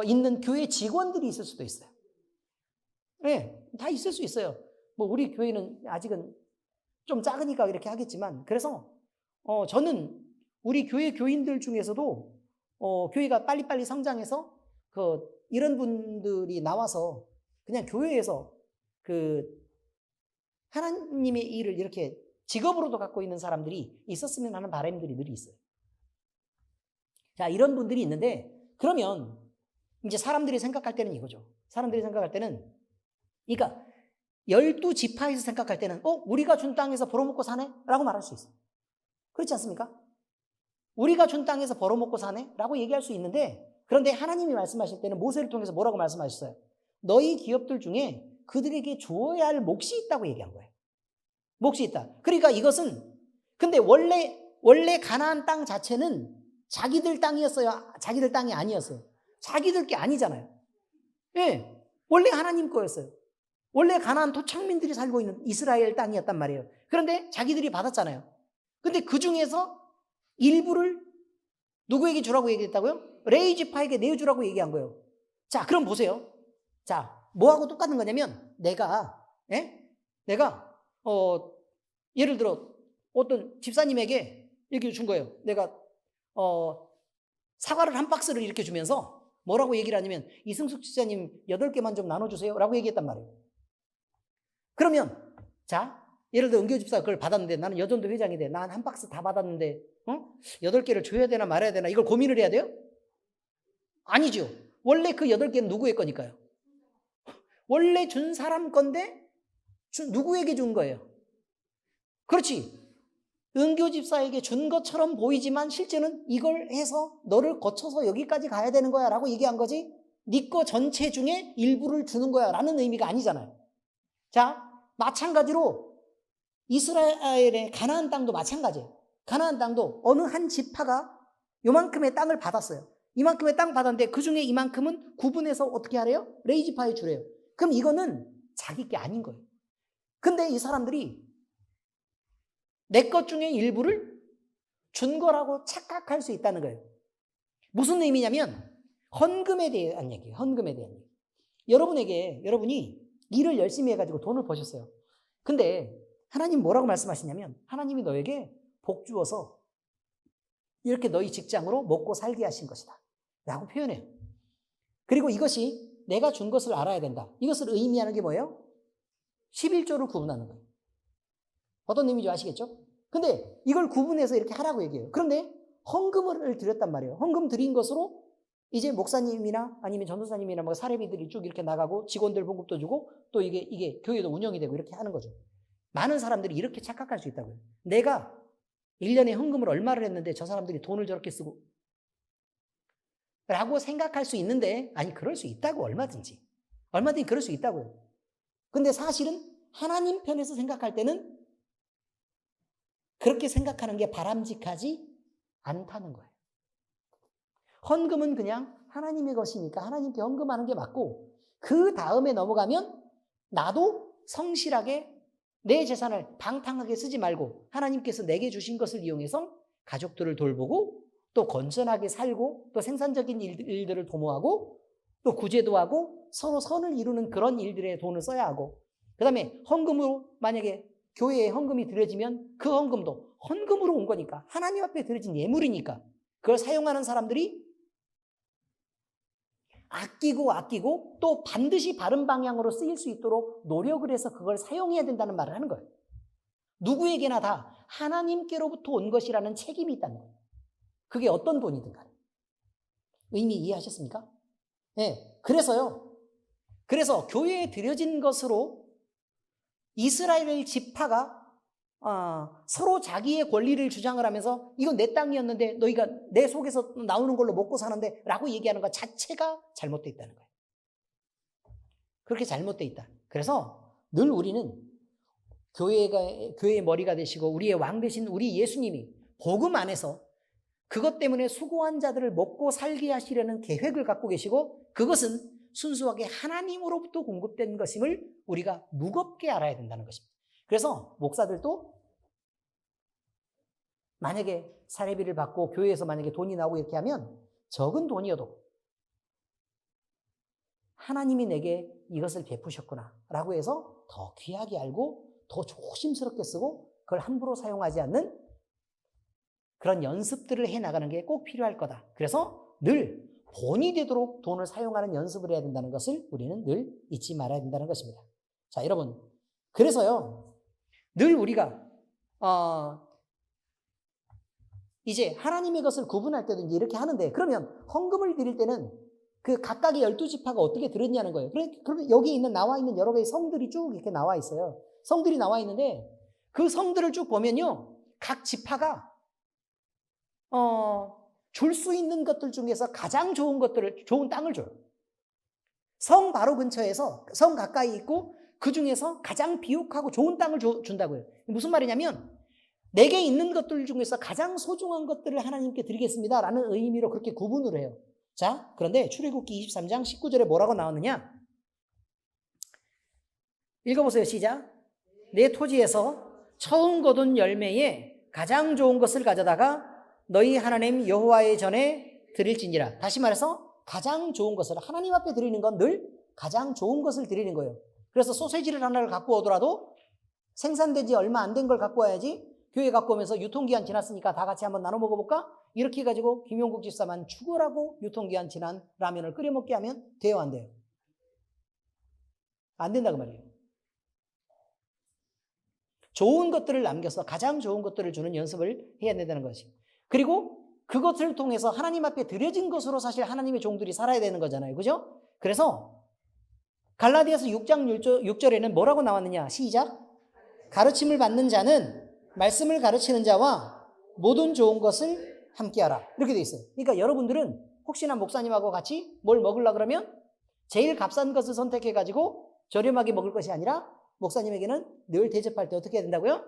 있는 교회 직원들이 있을 수도 있어요. 네, 다 있을 수 있어요. 뭐 우리 교회는 아직은 좀 작으니까 이렇게 하겠지만, 그래서 저는 우리 교회 교인들 중에서도 교회가 빨리빨리 성장해서 이런 분들이 나와서 그냥 교회에서 하나님의 일을 이렇게 직업으로도 갖고 있는 사람들이 있었으면 하는 바람들이 늘 있어요. 자, 이런 분들이 있는데 그러면 이제 사람들이 생각할 때는 이거죠. 사람들이 생각할 때는 그러니까 12지파에서 생각할 때는 우리가 준 땅에서 벌어먹고 사네? 라고 말할 수 있어요. 그렇지 않습니까? 우리가 준 땅에서 벌어먹고 사네? 라고 얘기할 수 있는데 그런데 하나님이 말씀하실 때는 모세를 통해서 뭐라고 말씀하셨어요? 너희 기업들 중에 그들에게 주어야 할 몫이 있다고 얘기한 거예요. 몫이 있다. 그러니까 이것은 근데 원래 가나안 땅 자체는 자기들 땅이었어요? 자기들 땅이 아니었어요? 자기들 게 아니잖아요. 예, 원래 하나님 거였어요. 원래 가나안 토착민들이 살고 있는 이스라엘 땅이었단 말이에요. 그런데 자기들이 받았잖아요. 근데 그 중에서 일부를 누구에게 주라고 얘기했다고요? 레위 지파에게 내주라고 얘기한 거예요. 자, 그럼 보세요. 자, 뭐하고 똑같은 거냐면 내가 예를 들어 어떤 집사님에게 이렇게 준 거예요. 내가 사과를 한 박스를 이렇게 주면서 뭐라고 얘기를 하냐면 이승숙 집사님 8개만 좀 나눠주세요 라고 얘기했단 말이에요. 그러면 자, 예를 들어 은교 집사가 그걸 받았는데 나는 여전도 회장인데 난 한 박스 다 받았는데 8개를 줘야 되나 말아야 되나 이걸 고민을 해야 돼요? 아니죠. 원래 그 8개는 누구의 거니까요? 원래 준 사람 건데 누구에게 준 거예요? 그렇지. 은교 집사에게 준 것처럼 보이지만 실제는 이걸 해서 너를 거쳐서 여기까지 가야 되는 거야 라고 얘기한 거지, 네 거 전체 중에 일부를 주는 거야 라는 의미가 아니잖아요. 자, 마찬가지로 이스라엘의 가나안 땅도 마찬가지예요. 가나안 땅도 어느 한 지파가 요만큼의 땅을 받았어요. 이만큼의 땅 받았는데 그 중에 이만큼은 구분해서 어떻게 하래요? 레위 지파에 주래요. 그럼 이거는 자기 게 아닌 거예요. 근데 이 사람들이 내 것 중에 일부를 준 거라고 착각할 수 있다는 거예요. 무슨 의미냐면 헌금에 대한 얘기예요. 헌금에 대한 얘기. 여러분이 일을 열심히 해가지고 돈을 버셨어요. 근데 하나님 뭐라고 말씀하시냐면 하나님이 너에게 복 주어서 이렇게 너희 직장으로 먹고 살게 하신 것이다 라고 표현해요. 그리고 이것이 내가 준 것을 알아야 된다. 이것을 의미하는 게 뭐예요? 11조를 구분하는 거예요. 어떤 의미인지 아시겠죠? 근데 이걸 구분해서 이렇게 하라고 얘기해요. 그런데 헌금을 드렸단 말이에요. 헌금 드린 것으로 이제 목사님이나 아니면 전도사님이나 뭐 사례비들이 쭉 이렇게 나가고 직원들 봉급도 주고 또 이게 교회도 운영이 되고 이렇게 하는 거죠. 많은 사람들이 이렇게 착각할 수 있다고요. 내가 1년에 헌금을 얼마를 했는데 저 사람들이 돈을 저렇게 쓰고 라고 생각할 수 있는데, 아니 그럴 수 있다고. 얼마든지 그럴 수 있다고요. 근데 사실은 하나님 편에서 생각할 때는 그렇게 생각하는 게 바람직하지 않다는 거예요. 헌금은 그냥 하나님의 것이니까 하나님께 헌금하는 게 맞고, 그 다음에 넘어가면 나도 성실하게 내 재산을 방탕하게 쓰지 말고 하나님께서 내게 주신 것을 이용해서 가족들을 돌보고 또 건전하게 살고 또 생산적인 일들을 도모하고 또 구제도 하고 서로 선을 이루는 그런 일들에 돈을 써야 하고, 그 다음에 헌금으로 만약에 교회에 헌금이 드려지면 그 헌금도 헌금으로 온 거니까 하나님 앞에 드려진 예물이니까 그걸 사용하는 사람들이 아끼고 또 반드시 바른 방향으로 쓰일 수 있도록 노력을 해서 그걸 사용해야 된다는 말을 하는 거예요. 누구에게나 다 하나님께로부터 온 것이라는 책임이 있다는 거예요. 그게 어떤 돈이든 간에. 의미 이해하셨습니까? 네. 그래서 교회에 드려진 것으로 이스라엘 지파가 서로 자기의 권리를 주장을 하면서 이건 내 땅이었는데 너희가 내 속에서 나오는 걸로 먹고 사는데 라고 얘기하는 것 자체가 잘못되어 있다는 거예요. 그렇게 잘못되어 있다. 그래서 늘 우리는 교회의 머리가 되시고 우리의 왕 되신 우리 예수님이 복음 안에서 그것 때문에 수고한 자들을 먹고 살게 하시려는 계획을 갖고 계시고, 그것은 순수하게 하나님으로부터 공급된 것임을 우리가 무겁게 알아야 된다는 것입니다. 그래서 목사들도 만약에 사례비를 받고 교회에서 만약에 돈이 나오고 이렇게 하면 적은 돈이어도 하나님이 내게 이것을 베푸셨구나 라고 해서 더 귀하게 알고 더 조심스럽게 쓰고 그걸 함부로 사용하지 않는 그런 연습들을 해나가는 게 꼭 필요할 거다. 그래서 늘 본이 되도록 돈을 사용하는 연습을 해야 된다는 것을 우리는 늘 잊지 말아야 된다는 것입니다. 자, 여러분, 그래서요 늘 우리가 이제 하나님의 것을 구분할 때도 이제 이렇게 하는데, 그러면 헌금을 드릴 때는 그 각각의 12지파가 어떻게 드렸냐는 거예요. 그러면 여기 나와 있는 여러 개의 성들이 쭉 이렇게 나와 있어요. 성들이 나와 있는데 그 성들을 쭉 보면요, 각 지파가 줄 수 있는 것들 중에서 가장 좋은 땅을 줘요. 성 바로 근처에서 성 가까이 있고 그 중에서 가장 비옥하고 좋은 땅을 준다고요. 무슨 말이냐면 내게 있는 것들 중에서 가장 소중한 것들을 하나님께 드리겠습니다 라는 의미로 그렇게 구분을 해요. 자, 그런데 출애굽기 23장 19절에 뭐라고 나오느냐? 읽어보세요. 시작. 내 토지에서 처음 거둔 열매에 가장 좋은 것을 가져다가 너희 하나님 여호와의 전에 드릴지니라. 다시 말해서 가장 좋은 것을, 하나님 앞에 드리는 건 늘 가장 좋은 것을 드리는 거예요. 그래서 소세지를 하나를 갖고 오더라도 생산된 지 얼마 안 된 걸 갖고 와야지, 교회 갖고 오면서 유통기한 지났으니까 다 같이 한번 나눠 먹어볼까? 이렇게 해가지고 김용국 집사만 죽으라고 유통기한 지난 라면을 끓여 먹게 하면 돼요, 안 돼요? 안 된다고 말이에요. 좋은 것들을 남겨서 가장 좋은 것들을 주는 연습을 해야 된다는 것이. 그리고 그것을 통해서 하나님 앞에 드려진 것으로 사실 하나님의 종들이 살아야 되는 거잖아요. 그죠? 그래서 갈라디아서 6장 6절에는 뭐라고 나왔느냐? 시작. 가르침을 받는 자는 말씀을 가르치는 자와 모든 좋은 것을 함께하라. 이렇게 돼 있어요. 그러니까 여러분들은 혹시나 목사님하고 같이 뭘 먹으려 그러면 제일 값싼 것을 선택해가지고 저렴하게 먹을 것이 아니라 목사님에게는 늘 대접할 때 어떻게 해야 된다고요?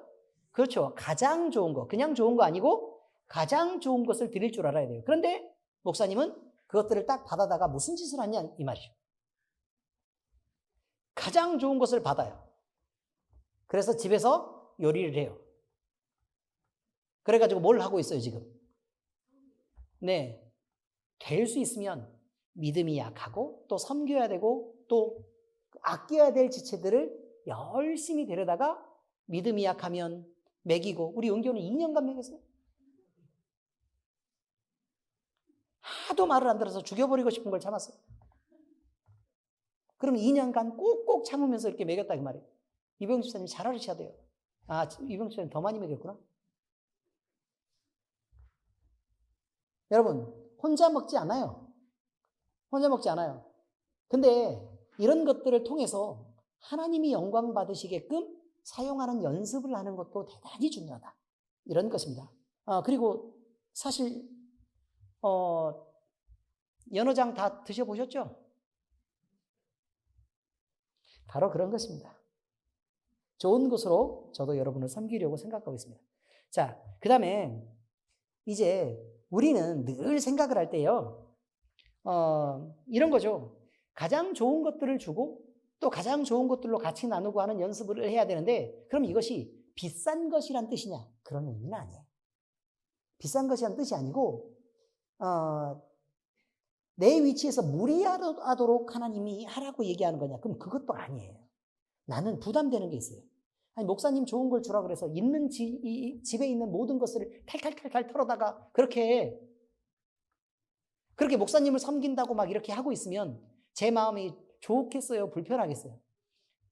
그렇죠. 가장 좋은 거. 그냥 좋은 거 아니고 가장 좋은 것을 드릴 줄 알아야 돼요. 그런데 목사님은 그것들을 딱 받아다가 무슨 짓을 하냐 이 말이죠. 가장 좋은 것을 받아요. 그래서 집에서 요리를 해요. 그래가지고 뭘 하고 있어요 지금? 네, 될 수 있으면 믿음이 약하고 또 섬겨야 되고 또 아껴야 될 지체들을 열심히 데려다가 믿음이 약하면 먹이고, 우리 은교는 2년간 먹였어요. 하도 말을 안 들어서 죽여버리고 싶은 걸 참았어요. 그럼 2년간 꼭꼭 참으면서 이렇게 먹였다 그 말이에요. 이병주 집사님 잘 알으셔야 돼요. 아, 이병주 집사님 더 많이 먹였구나. 여러분, 혼자 먹지 않아요. 혼자 먹지 않아요. 근데 이런 것들을 통해서 하나님이 영광 받으시게끔 사용하는 연습을 하는 것도 대단히 중요하다. 이런 것입니다. 그리고 사실 연어장 다 드셔보셨죠? 바로 그런 것입니다. 좋은 것으로 저도 여러분을 섬기려고 생각하고 있습니다. 자, 그 다음에 이제 우리는 늘 생각을 할 때요, 이런 거죠. 가장 좋은 것들을 주고 또 가장 좋은 것들로 같이 나누고 하는 연습을 해야 되는데, 그럼 이것이 비싼 것이란 뜻이냐? 그런 의미는 아니에요. 비싼 것이란 뜻이 아니고 내 위치에서 무리하도록 하나님이 하라고 얘기하는 거냐? 그럼 그것도 아니에요. 나는 부담되는 게 있어요. 아니, 목사님 좋은 걸 주라 그래서 있는 집에 있는 모든 것을 탈탈탈탈 털어다가 그렇게 목사님을 섬긴다고 막 이렇게 하고 있으면 제 마음이 좋겠어요? 불편하겠어요?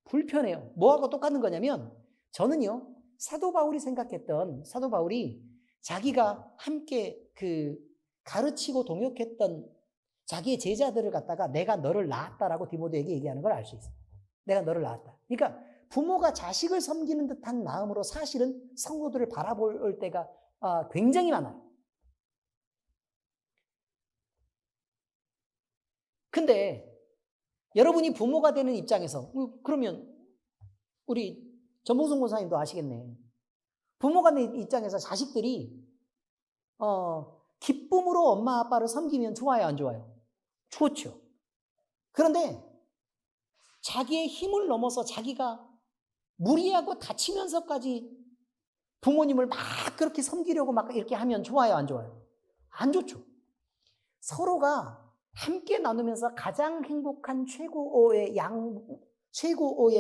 불편해요. 뭐하고 똑같은 거냐면, 저는요, 사도 바울이 생각했던, 사도 바울이 자기가 함께 가르치고 동역했던 자기의 제자들을 갖다가 내가 너를 낳았다라고 디모데에게 얘기하는 걸 알 수 있어요. 내가 너를 낳았다. 그러니까 부모가 자식을 섬기는 듯한 마음으로 사실은 성도들을 바라볼 때가 굉장히 많아요. 근데 여러분이 부모가 되는 입장에서, 그러면 우리 전봉성 권사님도 아시겠네. 부모가 되는 입장에서 자식들이 기쁨으로 엄마 아빠를 섬기면 좋아요, 안 좋아요? 좋죠. 그런데 자기의 힘을 넘어서 자기가 무리하고 다치면서까지 부모님을 막 그렇게 섬기려고 막 이렇게 하면 좋아요, 안 좋아요? 안 좋죠. 서로가 함께 나누면서 가장 행복한 최고의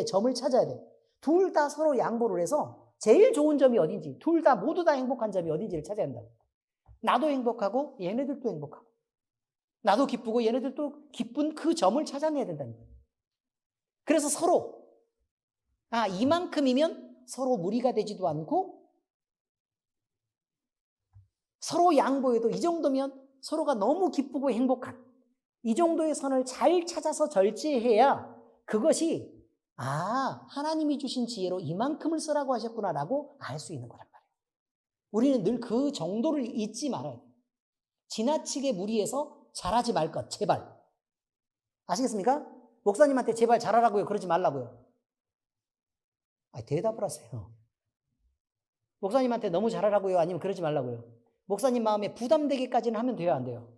점을 찾아야 돼요. 둘 다 서로 양보를 해서 제일 좋은 점이 어딘지, 둘 다 모두 다 행복한 점이 어딘지를 찾아야 한다고. 나도 행복하고 얘네들도 행복하고, 나도 기쁘고 얘네들도 기쁜 그 점을 찾아내야 된다는 거예요. 그래서 서로 이만큼이면 서로 무리가 되지도 않고, 서로 양보해도 이 정도면 서로가 너무 기쁘고 행복한 이 정도의 선을 잘 찾아서 절제해야 그것이 하나님이 주신 지혜로 이만큼을 쓰라고 하셨구나라고 알 수 있는 거란 말이에요. 우리는 늘 그 정도를 잊지 말아야 돼요. 지나치게 무리해서 잘하지 말 것, 제발. 아시겠습니까? 목사님한테 제발 잘하라고요, 그러지 말라고요. 대답을 하세요. 목사님한테 너무 잘하라고요, 아니면 그러지 말라고요? 목사님 마음에 부담되게까지는 하면 돼요, 안 돼요?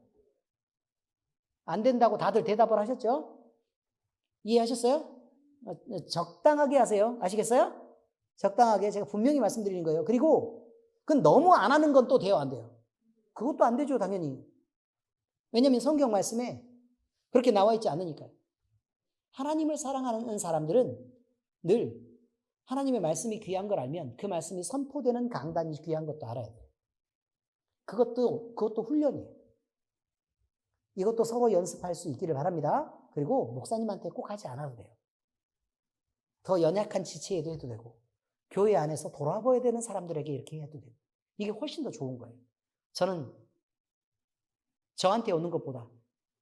안 된다고 다들 대답을 하셨죠? 이해하셨어요? 적당하게 하세요. 아시겠어요? 적당하게 제가 분명히 말씀드리는 거예요. 그리고 그건 너무 안 하는 건 또 돼요, 안 돼요? 그것도 안 되죠, 당연히. 왜냐하면 성경 말씀에 그렇게 나와 있지 않으니까요. 하나님을 사랑하는 사람들은 늘 하나님의 말씀이 귀한 걸 알면 그 말씀이 선포되는 강단이 귀한 것도 알아야 돼요. 그것도 훈련이에요. 이것도 서로 연습할 수 있기를 바랍니다. 그리고 목사님한테 꼭 하지 않아도 돼요. 더 연약한 지체에도 해도 되고, 교회 안에서 돌아봐야 되는 사람들에게 이렇게 해도 되고, 이게 훨씬 더 좋은 거예요. 저는 저한테 오는 것보다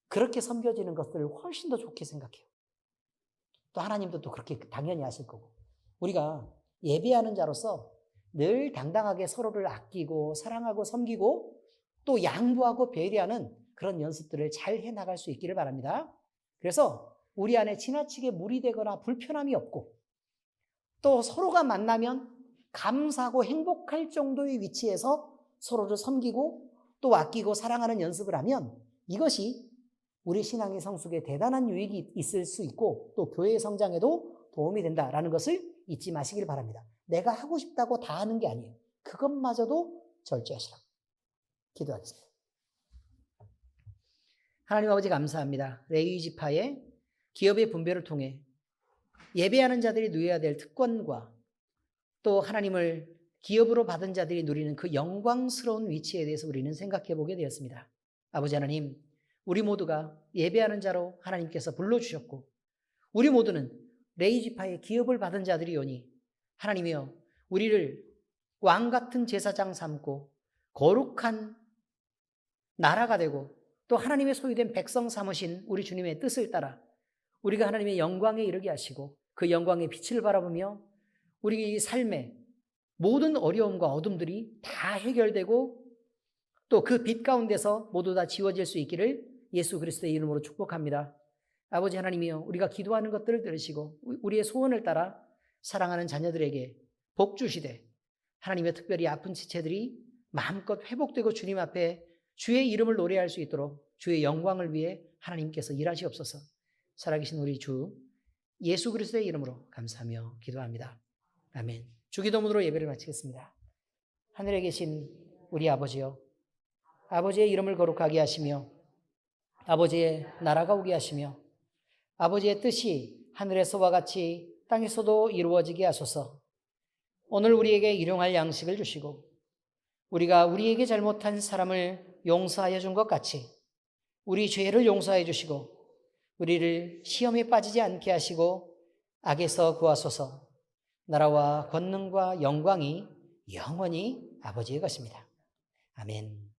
그렇게 섬겨지는 것들을 훨씬 더 좋게 생각해요. 또 하나님도 또 그렇게 당연히 하실 거고, 우리가 예배하는 자로서 늘 당당하게 서로를 아끼고 사랑하고 섬기고 또 양보하고 배려하는 그런 연습들을 잘 해나갈 수 있기를 바랍니다. 그래서 우리 안에 지나치게 무리되거나 불편함이 없고 또 서로가 만나면 감사하고 행복할 정도의 위치에서 서로를 섬기고 또 아끼고 사랑하는 연습을 하면 이것이 우리 신앙의 성숙에 대단한 유익이 있을 수 있고 또 교회의 성장에도 도움이 된다라는 것을 잊지 마시길 바랍니다. 내가 하고 싶다고 다 하는 게 아니에요. 그것마저도 절제하시라. 기도하겠습니다. 하나님 아버지 감사합니다. 레위 지파의 기업의 분배를 통해 예배하는 자들이 누려야 될 특권과 또 하나님을 기업으로 받은 자들이 누리는 그 영광스러운 위치에 대해서 우리는 생각해 보게 되었습니다. 아버지 하나님, 우리 모두가 예배하는 자로 하나님께서 불러주셨고 우리 모두는 레위 지파의 기업을 받은 자들이오니 하나님이여 우리를 왕같은 제사장 삼고 거룩한 나라가 되고 또 하나님의 소유된 백성 삼으신 우리 주님의 뜻을 따라 우리가 하나님의 영광에 이르게 하시고 그 영광의 빛을 바라보며 우리 삶의 모든 어려움과 어둠들이 다 해결되고 또 그 빛 가운데서 모두 다 지워질 수 있기를 예수 그리스도의 이름으로 축복합니다. 아버지 하나님이여 우리가 기도하는 것들을 들으시고 우리의 소원을 따라 사랑하는 자녀들에게 복 주시되 하나님의 특별히 아픈 지체들이 마음껏 회복되고 주님 앞에 주의 이름을 노래할 수 있도록 주의 영광을 위해 하나님께서 일하시옵소서. 살아계신 우리 주 예수 그리스도의 이름으로 감사하며 기도합니다. 아멘. 주기도문으로 예배를 마치겠습니다. 하늘에 계신 우리 아버지여, 아버지의 이름을 거룩하게 하시며 아버지의 나라가 오게 하시며 아버지의 뜻이 하늘에서와 같이 땅에서도 이루어지게 하소서. 오늘 우리에게 일용할 양식을 주시고 우리가 우리에게 잘못한 사람을 용서하여 준 것 같이 우리 죄를 용서해 주시고 우리를 시험에 빠지지 않게 하시고 악에서 구하소서. 나라와 권능과 영광이 영원히 아버지의 것입니다. 아멘.